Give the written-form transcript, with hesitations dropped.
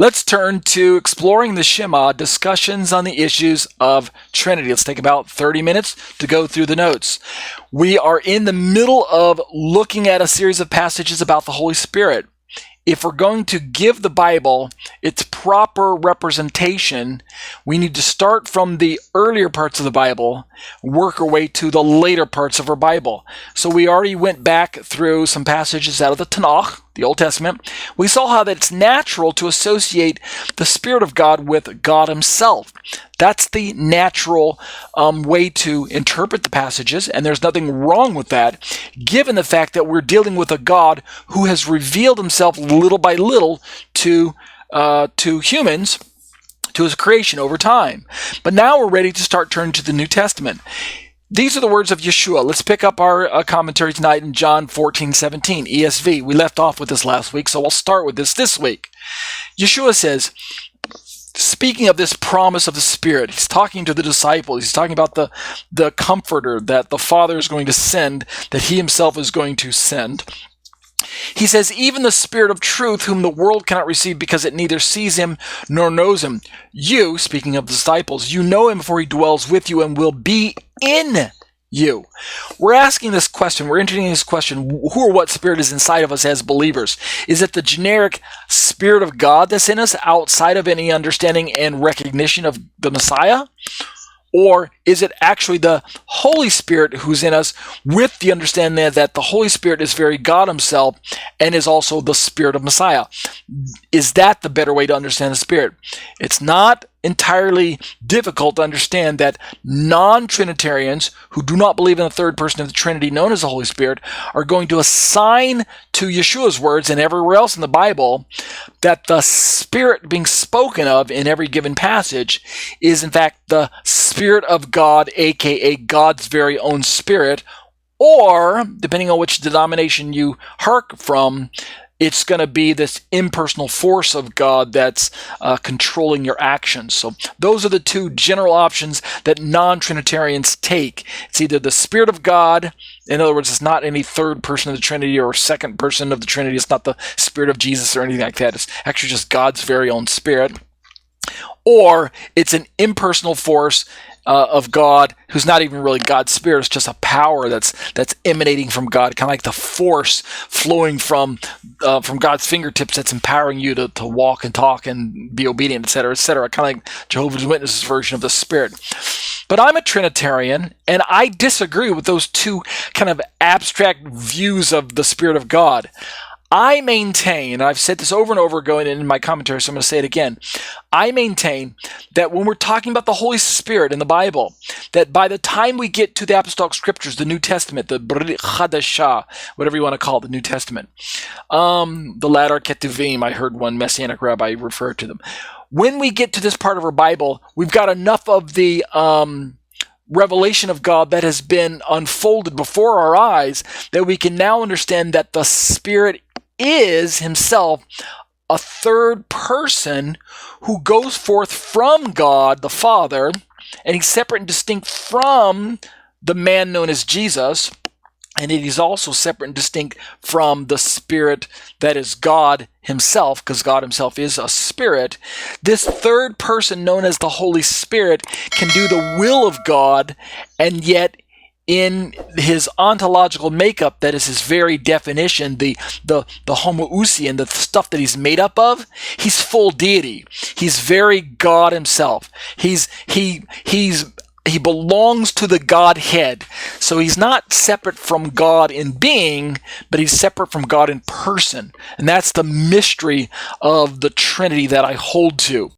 Let's turn to exploring the Shema, discussions on the issues of Trinity. Let's take about 30 minutes to go through the notes. We are in the middle of looking at a series of passages about the Holy Spirit. If we're going to give the Bible its proper representation, we need to start from the earlier parts of the Bible, work our way to the later parts of our Bible. So we already went back through some passages out of the Tanakh, the Old Testament. We saw how that it's natural to associate the Spirit of God with God Himself. That's the natural way to interpret the passages, and there's nothing wrong with that, given the fact that we're dealing with a God who has revealed Himself little by little to humans, to His creation over time. But now we're ready to start turning to the New Testament. These are the words of Yeshua. Let's pick up our commentary tonight in John 14:17, ESV. We left off with this last week, so I'll start with this week. Yeshua says, speaking of this promise of the Spirit, He's talking to the disciples. He's talking about the Comforter that the Father is going to send, that He Himself is going to send. He says, even the Spirit of truth, whom the world cannot receive because it neither sees Him nor knows Him. You, speaking of the disciples, you know Him, for He dwells with you and will be in you. We're asking this question, we're entertaining this question, who or what Spirit is inside of us as believers? Is it the generic Spirit of God that's in us outside of any understanding and recognition of the Messiah? Or is it actually the Holy Spirit who's in us with the understanding that the Holy Spirit is very God Himself and is also the Spirit of Messiah? Is that the better way to understand the Spirit? It's not entirely difficult to understand that non-Trinitarians who do not believe in the third person of the Trinity known as the Holy Spirit are going to assign to Yeshua's words and everywhere else in the Bible that the Spirit being spoken of in every given passage is in fact the Spirit of God, aka God's very own Spirit, or, depending on which denomination you hark from, it's going to be this impersonal force of God that's controlling your actions. So those are the two general options that non-Trinitarians take. It's either the Spirit of God, in other words, it's not any third person of the Trinity or second person of the Trinity. It's not the Spirit of Jesus or anything like that. It's actually just God's very own Spirit. Or it's an impersonal force of God who's not even really God's Spirit. It's just a power that's emanating from God, kind of like the force flowing from God's fingertips that's empowering you to walk and talk and be obedient, etc., etc. Kind of like Jehovah's Witnesses' version of the Spirit. But I'm a Trinitarian, and I disagree with those two kind of abstract views of the Spirit of God. I maintain, and I've said this over and over going in my commentary, so I'm going to say it again. I maintain that when we're talking about the Holy Spirit in the Bible, that by the time we get to the Apostolic Scriptures, the New Testament, the Brit Chadashah, whatever you want to call it, the New Testament, the Latter Ketuvim, I heard one Messianic rabbi refer to them. When we get to this part of our Bible, we've got enough of the revelation of God that has been unfolded before our eyes that we can now understand that the Spirit is Himself a third person who goes forth from God the Father, and He's separate and distinct from the man known as Jesus, and He's also separate and distinct from the Spirit that is God Himself, because God Himself is a Spirit. This third person known as the Holy Spirit can do the will of God, and yet in His ontological makeup, that is His very definition, the homoousian, the stuff that He's made up of, He's full deity. He's very God Himself. He belongs to the Godhead. So He's not separate from God in being, but He's separate from God in person. And that's the mystery of the Trinity that I hold to.